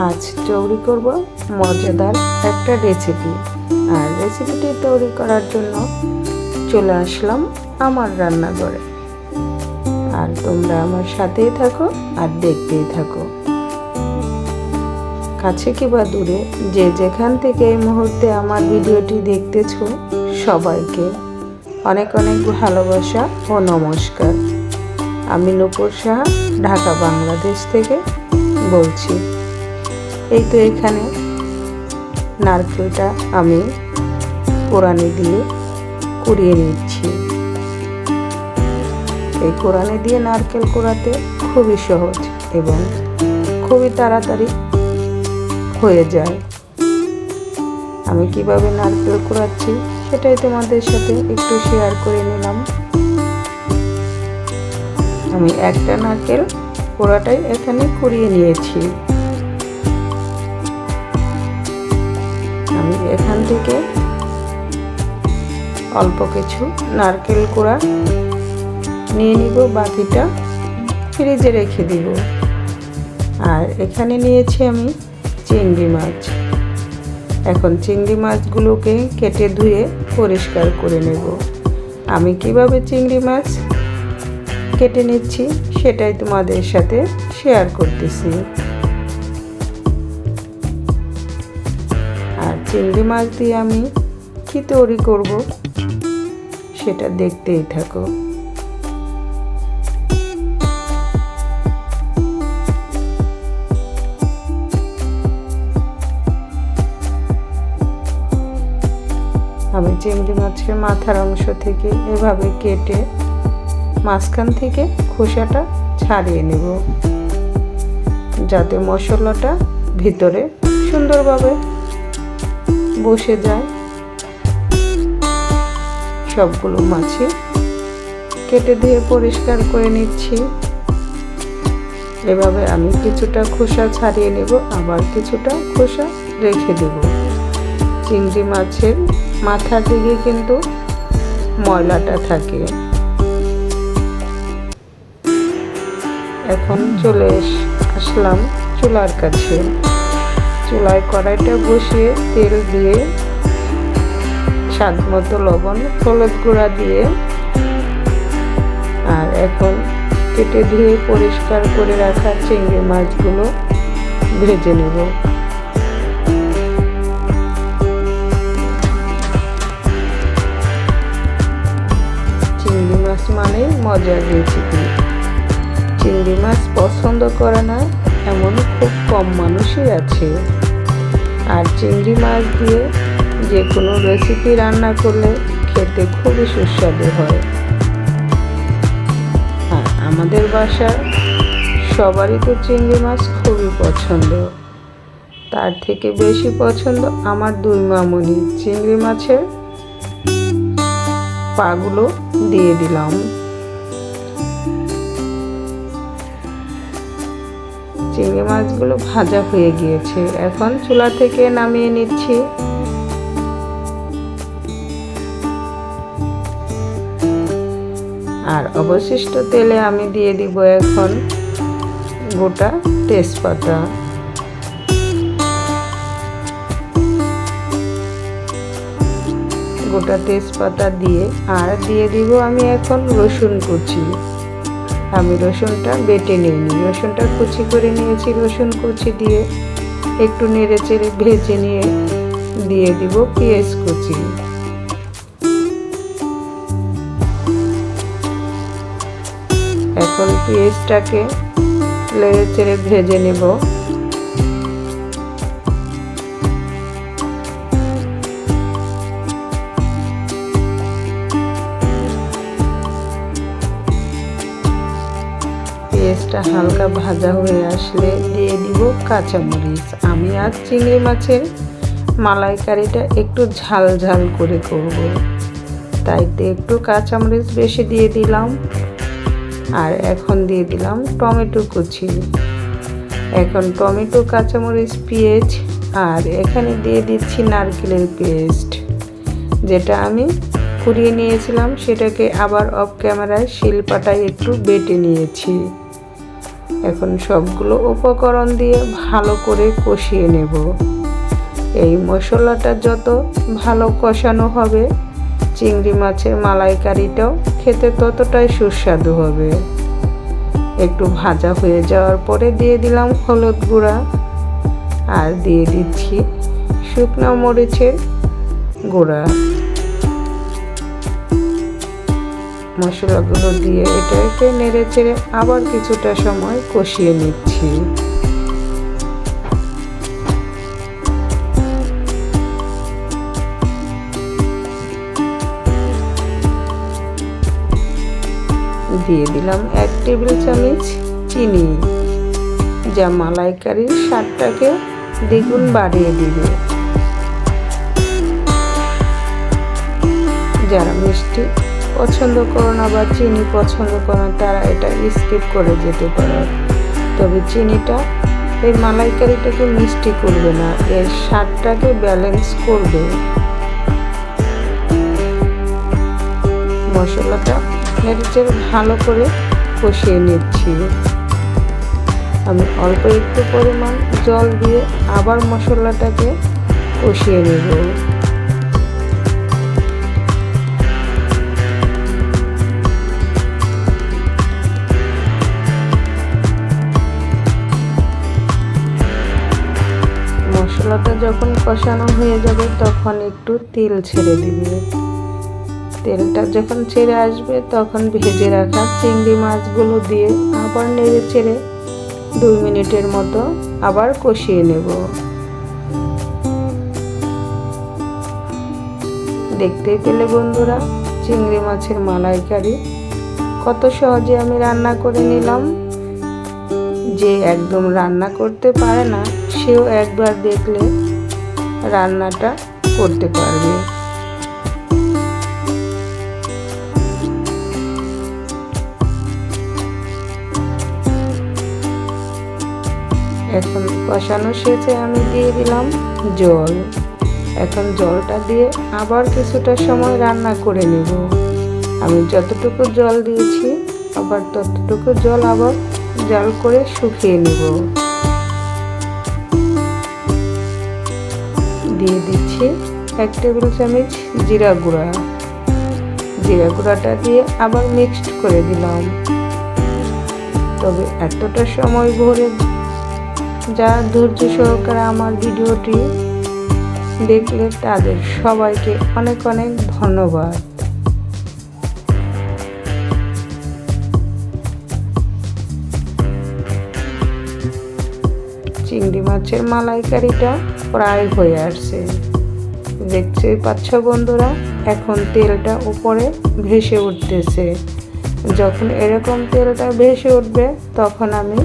আজ তৈরি করব মজাদার একটা রেসিপি। আর রেসিপিটি তৈরি করার জন্য চলে আসলাম আমার রান্নাঘরে। আর তোমরা আমার সাথেই থাকো আর দেখতেই থাকো। কাছে কিংবা দূরে যে যেখান থেকে এই মুহূর্তে আমার ভিডিওটি দেখতেছো সবাইকে অনেক অনেক ভালোবাসা ও নমস্কার। আমি নূপুর সাহা, ঢাকা, বাংলাদেশ থেকে বলছি। এই তো এখানে নারকেলটা আমি কোরানি দিয়ে কুড়িয়ে নিচ্ছি। এই কোরানি দিয়ে নারকেল কোড়াতে খুবই সহজ এবং খুবই তাড়াতাড়ি হয়ে যায়। আমি কিভাবে নারকেল কোড়াচ্ছি সেটাই তোমাদের সাথে একটু শেয়ার করে নিলাম। আমি একটা নারকেল কোড়াটাই এখানে কুড়িয়ে নিয়েছি। আমি এখান থেকে অল্প কিছু নারকেল কোড়া নিয়ে নিব, বাকিটা ফ্রিজে রেখে দিব। আর এখানে নিয়েছি আমি চিংড়ি মাছ। এখন চিংড়ি মাছগুলোকে কেটে ধুয়ে পরিষ্কার করে নেব। আমি কিভাবে চিংড়ি মাছ কেটে নিচ্ছি সেটাই তোমাদের সাথে শেয়ার করতেছি। আর চিংড়ি মাছ দিয়ে আমি কি তৈরি করব সেটা দেখতেই থাকো। আমি চিংড়ি মাছের মাথার অংশ থেকে এভাবে কেটে মাঝখান থেকে খোসাটা ছাড়িয়ে নেব, যাতে মশলাটা ভিতরে সুন্দরভাবে বসে যায়। সবগুলো মাছই কেটে দিয়ে পরিষ্কার করে নিচ্ছি। এভাবে আমি কিছুটা খোসা ছাড়িয়ে নেব, আবার কিছুটা খোসা রেখে দেব। চিংড়ি মাছের মাথার দিকে কিন্তু ময়লাটা থাকে। এখন চলে আসলাম চুলার কাছে। চুলায় কড়াইটা বসিয়ে তেল দিয়ে স্বাদ মতো লবণ, হলুদ গুঁড়া দিয়ে আর এখন কেটে ধুয়ে পরিষ্কার করে রাখা চিংড়ি মাছগুলো ভেজে নেব। চিংড়ি মাছ মানে মজার রেসিপি। চিংড়ি মাছ পছন্দ করে না এমন খুব কম মানুষই আছে। আর চিংড়ি মাছ দিয়ে যে কোনো রেসিপি রান্না করলে খেতে খুবই সুস্বাদু হয়। আর আমাদের বাসার সবারই তো চিংড়ি মাছ খুবই পছন্দ। তার থেকে বেশি পছন্দ আমার দুই মামুনি। চিংড়ি মাছের পাগুলো দিয়ে দিলাম। চিংড়ি মাছগুলো ভাজা হয়ে গিয়েছে, এখন চুলা থেকে নামিয়ে নিচ্ছি। আর অবশিষ্ট তেলে আমি দিয়ে দিব এখন গোটা তেজপাতা। গোটা তেজপাতা দিয়ে আর দিয়ে দিব আমি এখন রসুন কুচি। আমি রসুনটা বেটে নিইনি, রসুনটা কুচি করে নিয়েছি। রসুন কুচি দিয়ে একটু নেড়ে চেড়ে ভেজে নিয়ে দিয়ে দিব পেঁয়াজ কুচি। এখন পেঁয়াজটাকে নেড়ে চেড়ে ভেজে নেব। পেঁয়াজটা হালকা ভাজা হয়ে আসলে দিয়ে দিব কাঁচামরিচ। আমি আজ চিংড়ি মাছের মালাইকারিটা একটু ঝাল ঝাল করে করব, তাইতে একটু কাঁচামরিচ বেশি দিয়ে দিলাম। আর এখন দিয়ে দিলাম টমেটো কুচি। এখন টমেটো, কাঁচামরিচ, পেঁয়াজ আর এখানে দিয়ে দিচ্ছি নারকেলের পেস্ট, যেটা আমি কুড়িয়ে নিয়েছিলাম। সেটাকে আবার অফ ক্যামেরায় শিলপাটায় একটু বেটে নিয়েছি। এখন সবগুলো উপকরণ দিয়ে ভালো করে কষিয়ে নেব। এই মশলাটা যত ভালো কষানো হবে চিংড়ি মাছের মালাইকারিটাও খেতে ততটাই সুস্বাদু হবে। একটু ভাজা হয়ে যাওয়ার পরে দিয়ে দিলাম হলুদ গুঁড়া আর দিয়ে দিচ্ছি শুকনো মরিচের গুঁড়া। মশলাগুলো দিয়ে এটাকে নেড়ে চেড়ে আবার কিছুটা সময় কষিয়ে নিচ্ছি। দিয়ে দিলাম 1 টেবিল চামচ চিনি, যা মালাইকারির স্বাদটাকে দ্বিগুণ বাড়িয়ে দিবে। যারা মিষ্টি পছন্দ করো না বা চিনি পছন্দ করো না তারা এটা স্কিপ করে যেতে পারো, তবে চিনিটা এই মালাইকারিটাকে মিষ্টি করবে না, এর স্বাদটাকে ব্যালেন্স করবে। মশলাটা নেড়েচেড়ে ভালো করে কষিয়ে নিচ্ছি। আমি অল্প একটু পরিমাণ জল দিয়ে আবার মশলাটাকে কষিয়ে নেব। মশলাটা যখন কষানো হয়ে যাবে তখন একটু তেল ছেড়ে দিবে। তেলটা যখন ছেড়ে আসবে তখন ভেজে রাখা চিংড়ি মাছগুলো দিয়ে আবার নেড়ে চেড়ে 2 মিনিটের মতো আবার কষিয়ে নেব। দেখতেই পেলে বন্ধুরা চিংড়ি মাছের মালাইকারি কত সহজে আমি রান্না করে নিলাম। যে একদম রান্না করতে পারে না সেও একবার দেখলে রান্নাটা করতে পারবে। এখন কষানো শেষে আমি দিয়ে দিলাম জল। এখন জলটা দিয়ে আবার কিছুটা সময় রান্না করে নেব। আমি যতটুকু জল দিয়েছি আবার ততটুকু জল আবার জাল করে শুকিয়ে নেব। দিয়ে দিচ্ছি 1 টেবিল চামচ জিরা গুঁড়া। জিরা গুঁড়াটা দিয়ে আবার মিক্সড করে দিলাম। তবে এতটা সময় ভরে যারা ধৈর্য সহকারে আমার ভিডিওটি দেখলে তাদের সবাইকে অনেক অনেক ধন্যবাদ। চিংড়ি মাছের মালাইকারিটা প্রায় হয়ে আসছে, দেখতেই পাচ্ছ বন্ধুরা। এখন তেলটা উপরে ভেসে উঠতেছে। যখন এরকম তেলটা ভেসে উঠবে তখন আমি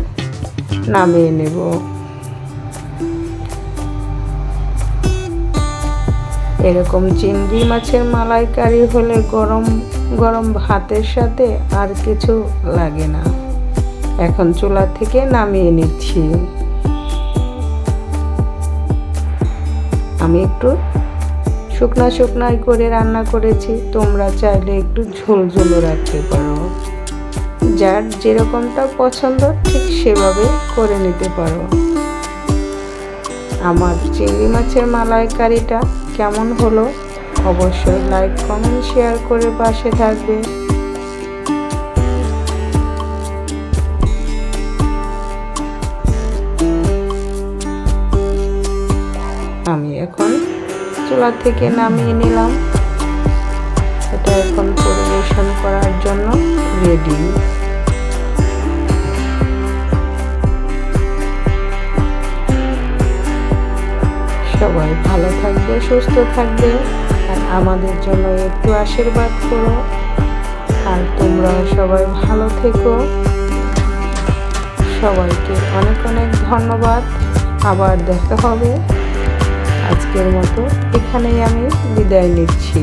নামিয়ে নেব। এরকম চিংড়ি মাছের মালাইকারি হলে গরম গরম ভাতের সাথে আর কিছু লাগে না। এখন চুলা থেকে নামিয়ে নিচ্ছি। আমি একটু শুকনা শুকনাই করে রান্না করেছি, তোমরা চাইলে একটু ঝোল ঝোলও রাখতে পারো। যার যেরকমটা পছন্দ ঠিক সেভাবে করে নিতে পারো। আমার চিংড়ি মাছের মালাইকারিটা কেমন হলো অবশ্যই লাইক কমেন্ট শেয়ার করে পাশে থাকবে। আমি এখন চুলা থেকে নামিয়ে নিলাম। এটা এখন পরিবেশন করার জন্য রেডি। সবাই ভালো থাকবে, সুস্থ থাকবে, আর আমাদের জন্য একটু আশীর্বাদ করো। আর তোমরা সবাই ভালো থেকো। সবাইকে অনেক অনেক ধন্যবাদ। আবার দেখা হবে। আজকের মতো এখানেই আমি বিদায় নিচ্ছি।